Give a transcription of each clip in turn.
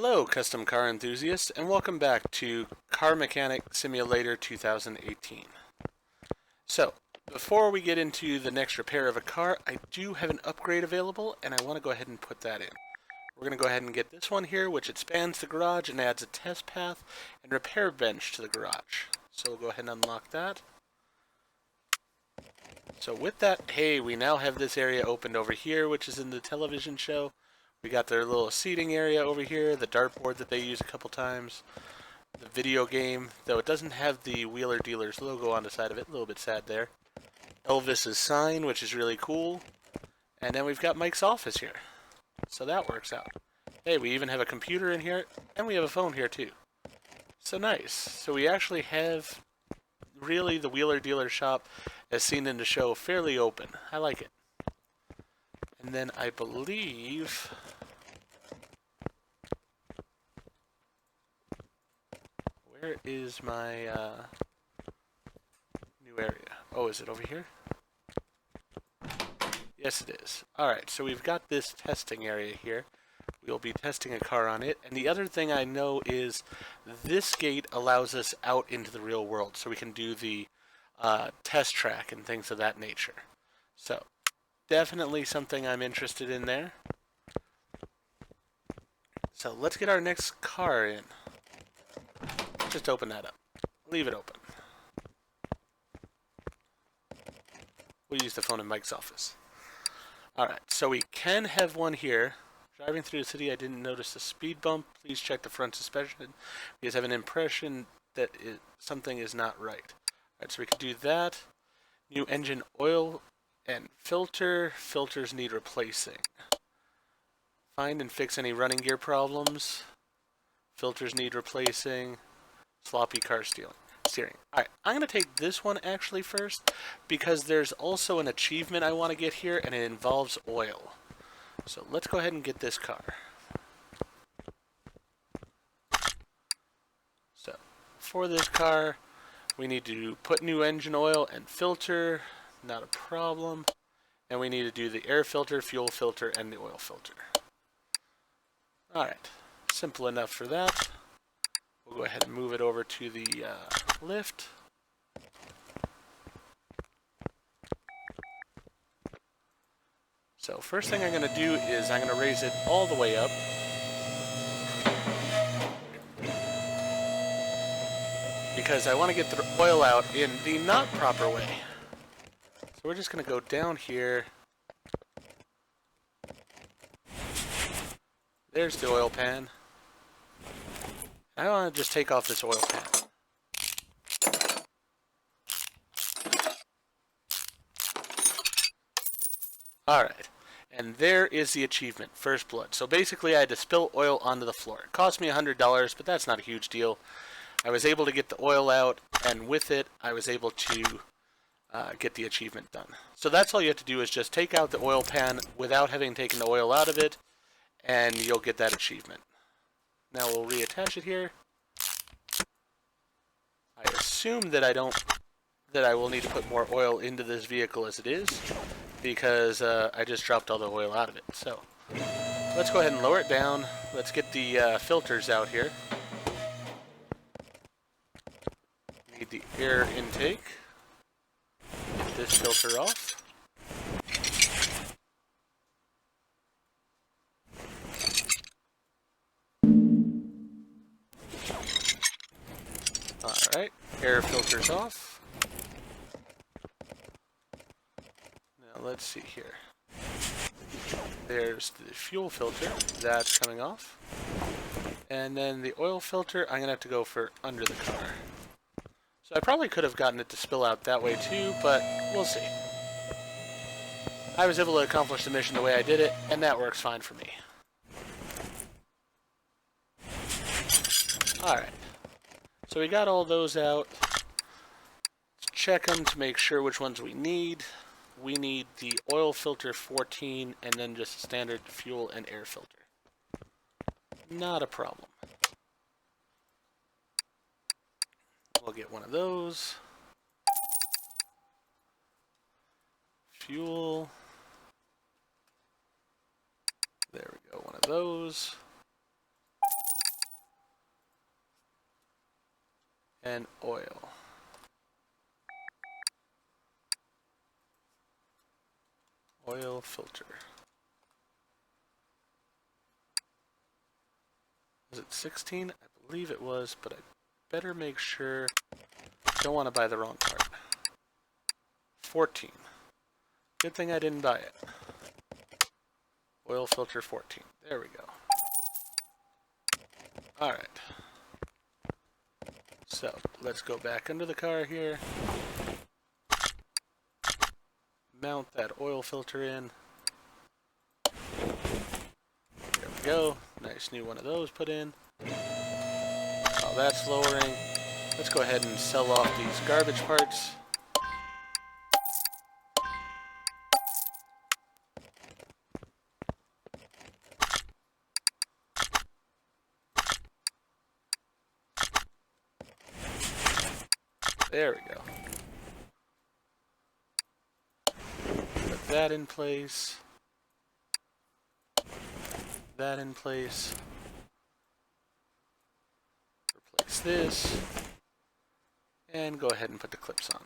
Hello, custom car enthusiasts, and welcome back to Car Mechanic Simulator 2018. So, before we get into the next repair of a car, I do have an upgrade available, and I want to go ahead and put that in. We're going to go ahead and get this one here, which expands the garage and adds a test path and repair bench to the garage. So we'll go ahead and unlock that. So with that, hey, we now have this area opened over here, which is in the television show. We got their little seating area over here, the dartboard that they use a couple times, the video game, though it doesn't have the Wheeler Dealers logo on the side of it, a little bit sad there. Elvis's sign, which is really cool. And then we've got Mike's office here. So that works out. Hey, we even have a computer in here, and we have a phone here too. So nice. So we actually have really the Wheeler Dealer shop, as seen in the show, fairly open. I like it. And then I believe... Where is my new area? Oh, is it over here? Yes, it is. Alright, so we've got this testing area here. We'll be testing a car on it. And the other thing I know is this gate allows us out into the real world, so we can do the test track and things of that nature. So, definitely something I'm interested in there. So let's get our next car in. Just open that up. Leave it open. We'll use the phone in Mike's office. Alright, so we can have one here. Driving through the city, I didn't notice a speed bump. Please check the front suspension. Because I have an impression that something is not right. Alright, so we can do that. New engine oil and filter. Filters need replacing. Find and fix any running gear problems. Filters need replacing. Sloppy car steering. Alright, I'm going to take this one actually first, because there's also an achievement I want to get here, and it involves oil. So let's go ahead and get this car. So, for this car, we need to put new engine oil and filter, not a problem. And we need to do the air filter, fuel filter, and the oil filter. Alright, simple enough for that. We'll go ahead and move it over to the lift. So first thing I'm going to do is I'm going to raise it all the way up. Because I want to get the oil out in the not proper way. So we're just going to go down here. There's the oil pan. I want to just take off this oil pan. Alright, and there is the achievement, First Blood. So basically I had to spill oil onto the floor. It cost me $100, but that's not a huge deal. I was able to get the oil out, and with it I was able to get the achievement done. So that's all you have to do, is just take out the oil pan without having taken the oil out of it, and you'll get that achievement. Now we'll reattach it here. I assume that I will need to put more oil into this vehicle as it is, because I just dropped all the oil out of it. So let's go ahead and lower it down. Let's get the filters out here. Need the air intake. Get this filter off. Alright, air filters off. Now let's see here. There's the fuel filter, that's coming off. And then the oil filter, I'm going to have to go for under the car. So I probably could have gotten it to spill out that way too, but we'll see. I was able to accomplish the mission the way I did it, and that works fine for me. Alright. So we got all those out. Let's check them to make sure which ones we need. We need the oil filter 14 and then just a standard fuel and air filter. Not a problem. We'll get one of those. Fuel. There we go, one of those. and oil. Oil filter. Was it 16? I believe it was, but I better make sure. Don't want to buy the wrong part. 14. Good thing I didn't buy it. Oil filter 14. There we go. Alright. So, let's go back under the car here. Mount that oil filter in. There we go. Nice new one of those put in. While that's lowering, let's go ahead and sell off these garbage parts. There we go. Put that in place. That in place. Replace this. And go ahead and put the clips on.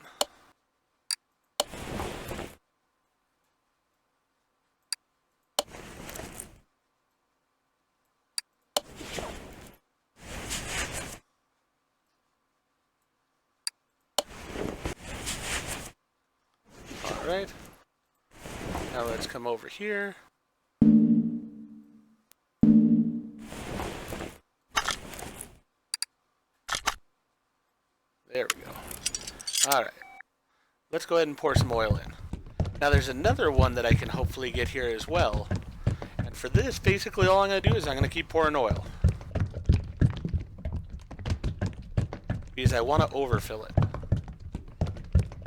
Alright. Now let's come over here. There we go. Alright. Let's go ahead and pour some oil in. Now there's another one that I can hopefully get here as well. And for this, basically all I'm going to do is I'm going to keep pouring oil. Because I want to overfill it.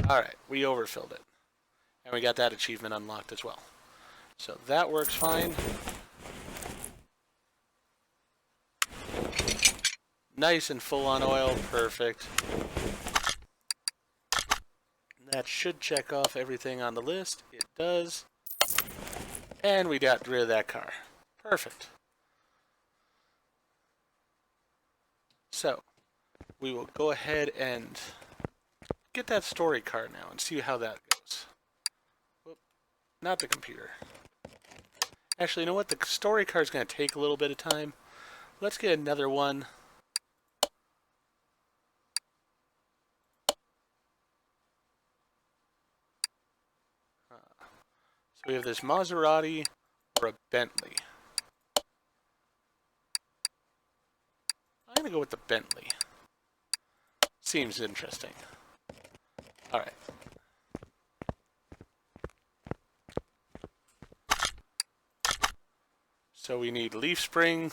Alright, we overfilled it. And we got that achievement unlocked as well. So that works fine. Nice and full on oil, perfect. That should check off everything on the list. It does. And we got rid of that car. Perfect. So, we will go ahead and get that story car now and see how that goes. Whoop, not the computer. Actually, you know what? The story car is going to take a little bit of time. Let's get another one. So we have this Maserati or a Bentley. I'm going to go with the Bentley. Seems interesting. Alright. So we need leaf spring,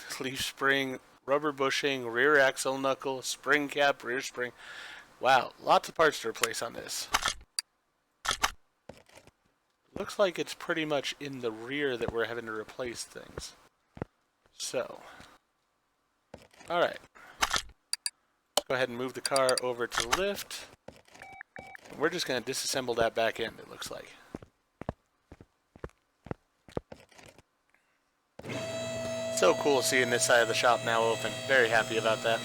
rubber bushing, rear axle knuckle, spring cap, rear spring. Wow, lots of parts to replace on this. Looks like it's pretty much in the rear that we're having to replace things. So, alright. Go ahead and move the car over to the lift. And we're just going to disassemble that back end, it looks like. So cool seeing this side of the shop now open. Very happy about that.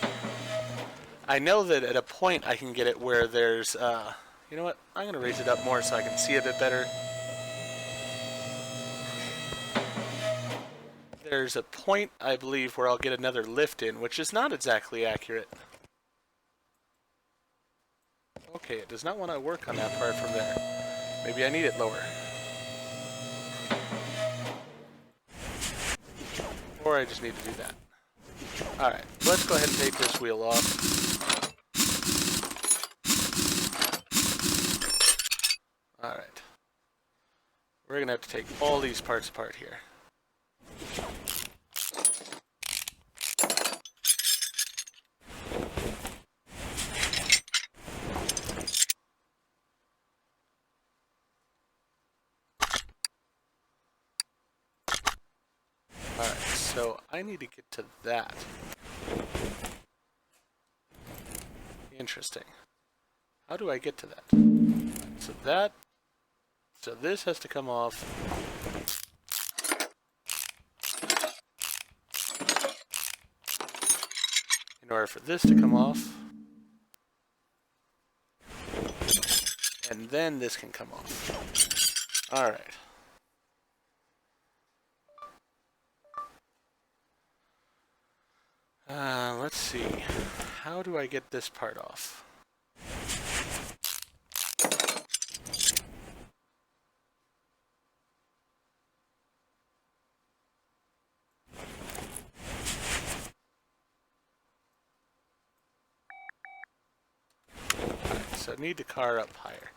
I know that at a point I can get it where there's, you know what? I'm going to raise it up more so I can see a bit better. There's a point, I believe, where I'll get another lift in, which is not exactly accurate. Okay, it does not want to work on that part from there. Maybe I need it lower. Or I just need to do that. Alright, let's go ahead and take this wheel off. Alright. We're going to have to take all these parts apart here. Alright, so I need to get to that. Interesting. How do I get to that? So this has to come off. In order for this to come off, and then this can come off. Alright. Let's see. How do I get this part off? Alright, so I need the car up higher.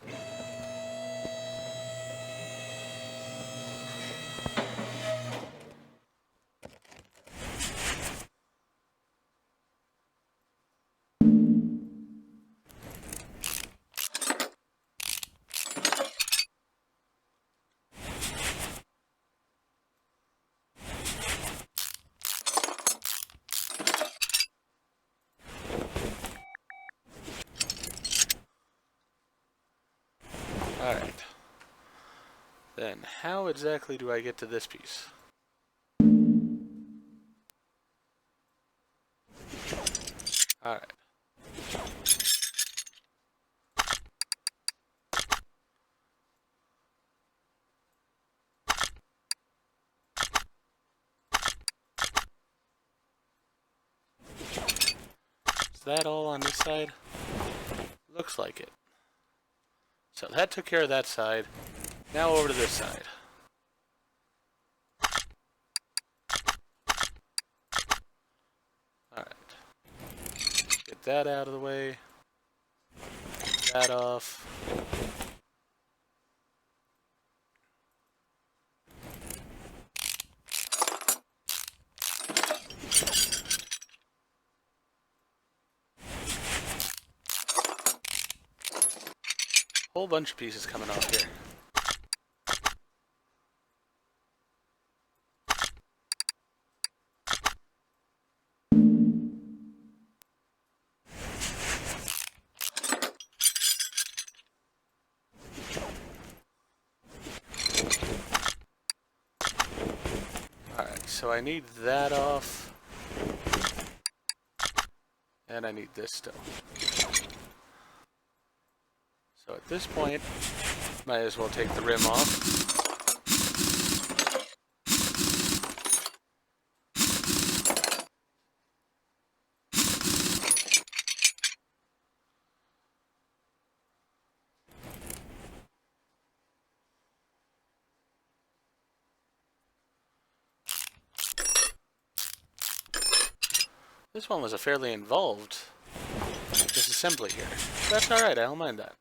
Alright. Then, how exactly do I get to this piece? Alright. Is that all on this side? Looks like it. So that took care of that side. Now over to this side. Alright. Get that out of the way. That off. Whole bunch of pieces coming off here. Alright, so I need that off. And I need this still. So at this point, might as well take the rim off. This one was a fairly involved disassembly here. That's alright, I don't mind that.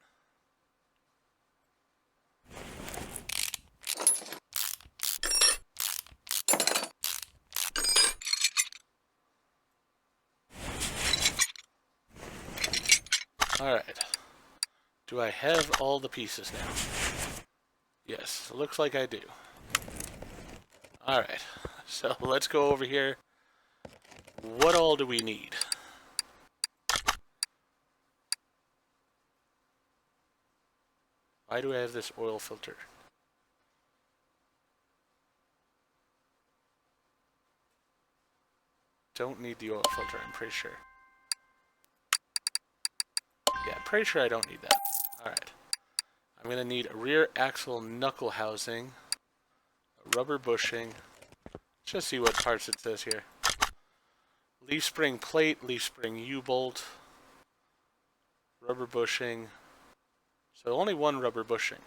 Alright. Do I have all the pieces now? Yes, it looks like I do. Alright, so let's go over here. What all do we need? Why do I have this oil filter? Don't need the oil filter, I'm pretty sure. Yeah, pretty sure I don't need that. Alright. I'm going to need a rear axle knuckle housing, a rubber bushing. Let's just see what parts it says here. Leaf spring plate, leaf spring U-bolt, rubber bushing. So only one rubber bushing.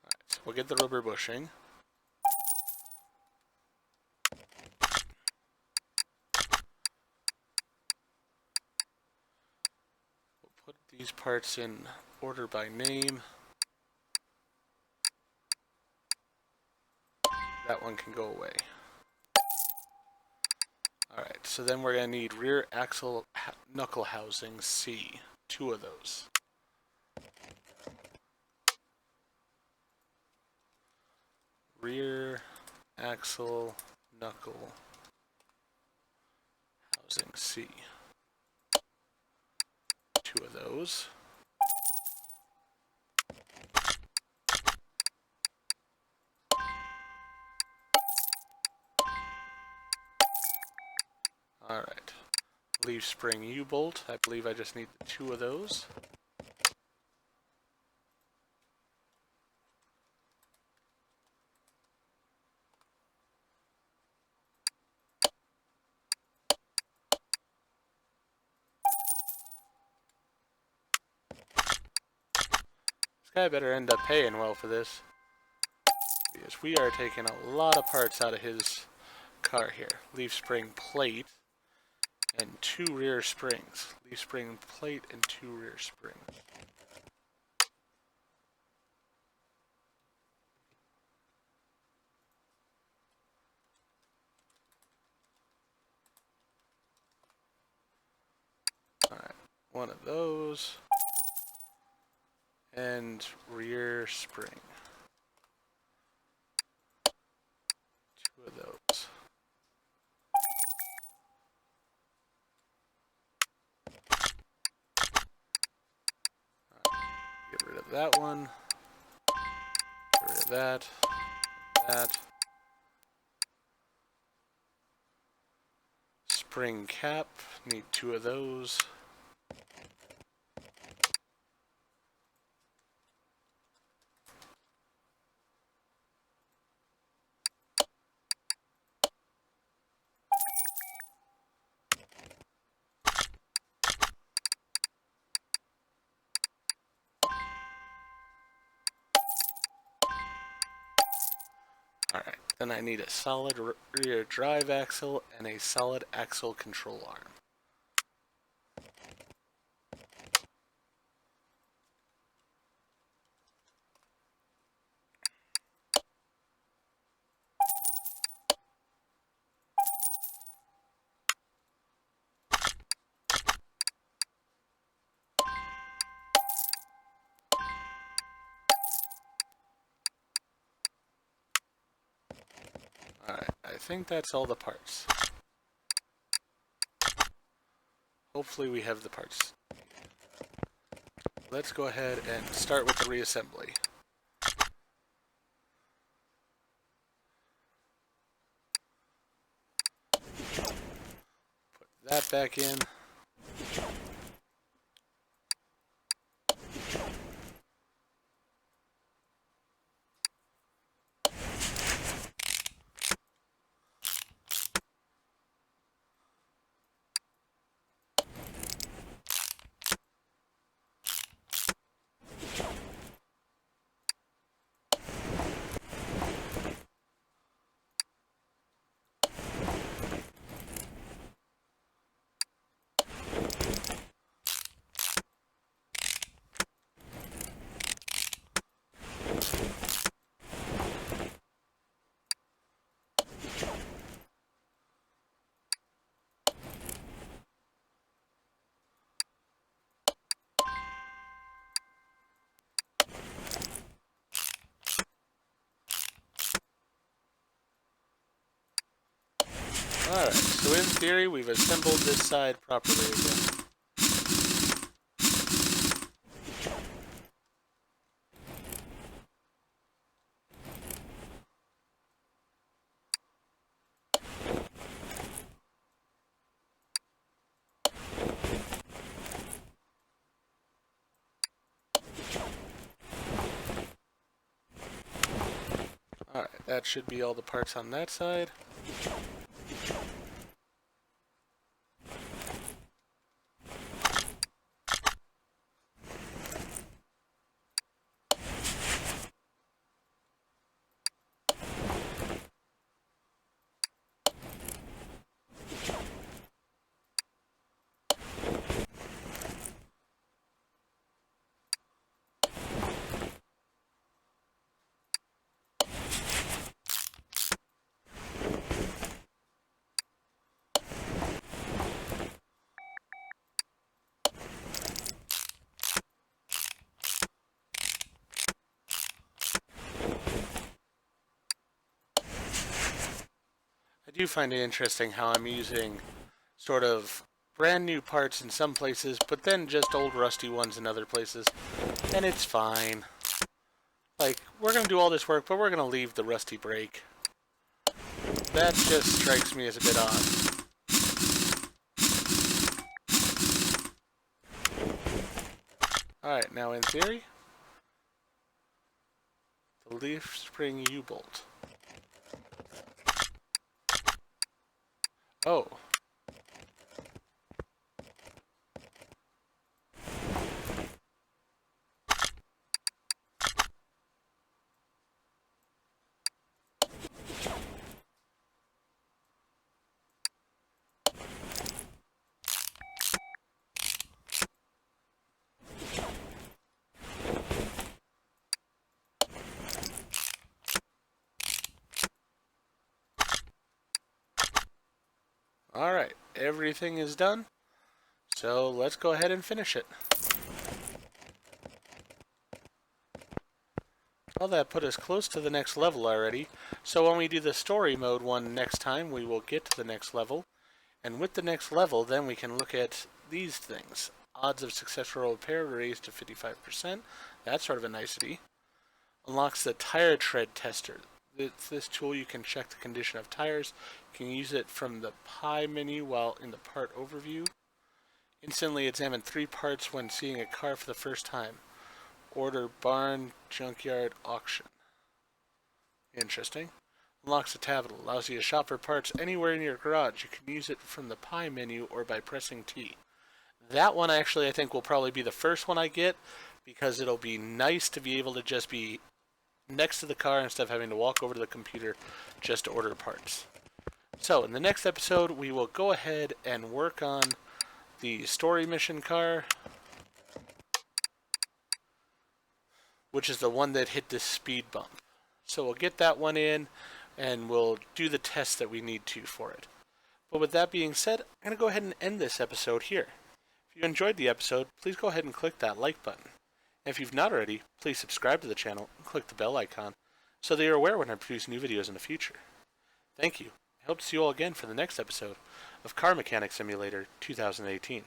Alright, so we'll get the rubber bushing. Put these parts in order by name. That one can go away. Alright, so then we're going to need rear axle knuckle housing C. 2 of those. Rear axle knuckle housing C. those. Alright. Leaf spring U-bolt. I believe I just need 2 of those. This guy better end up paying well for this, because we are taking a lot of parts out of his car here. Leaf spring plate and 2 rear springs. Leaf spring plate and 2 rear springs. Alright, 1 of those. And rear spring. 2 of those. Get rid of that one. Get rid of that. That. Spring cap. Need 2 of those. Alright, then I need a solid rear drive axle and a solid axle control arm. Alright, I think that's all the parts. Hopefully we have the parts. Let's go ahead and start with the reassembly. Put that back in. Alright, so in theory, we've assembled this side properly again. Alright, that should be all the parts on that side. I do find it interesting how I'm using sort of brand new parts in some places, but then just old rusty ones in other places. And it's fine. Like, we're going to do all this work, but we're going to leave the rusty brake. That just strikes me as a bit odd. Alright, now in theory, the leaf spring U-bolt. Oh. Alright, everything is done. So let's go ahead and finish it. Well, that put us close to the next level already. So when we do the story mode one next time, we will get to the next level. And with the next level, then we can look at these things. Odds of successful repair raised to 55%. That's sort of a nicety. Unlocks the tire tread tester. With this tool, you can check the condition of tires. You can use it from the pie menu while in the part overview. Instantly examine 3 parts when seeing a car for the first time. Order barn, junkyard, auction. Interesting. Unlocks a tablet. Allows you to shop for parts anywhere in your garage. You can use it from the pie menu or by pressing T. That one actually I think will probably be the first one I get, because it'll be nice to be able to just be next to the car instead of having to walk over to the computer just to order parts. So in the next episode we will go ahead and work on the story mission car, which is the one that hit this speed bump. So we'll get that one in and we'll do the tests that we need to for it. But with that being said, I'm going to go ahead and end this episode here. If you enjoyed the episode, please go ahead and click that like button. And if you've not already, please subscribe to the channel and click the bell icon so that you're aware when I produce new videos in the future. Thank you. I hope to see you all again for the next episode of Car Mechanic Simulator 2018.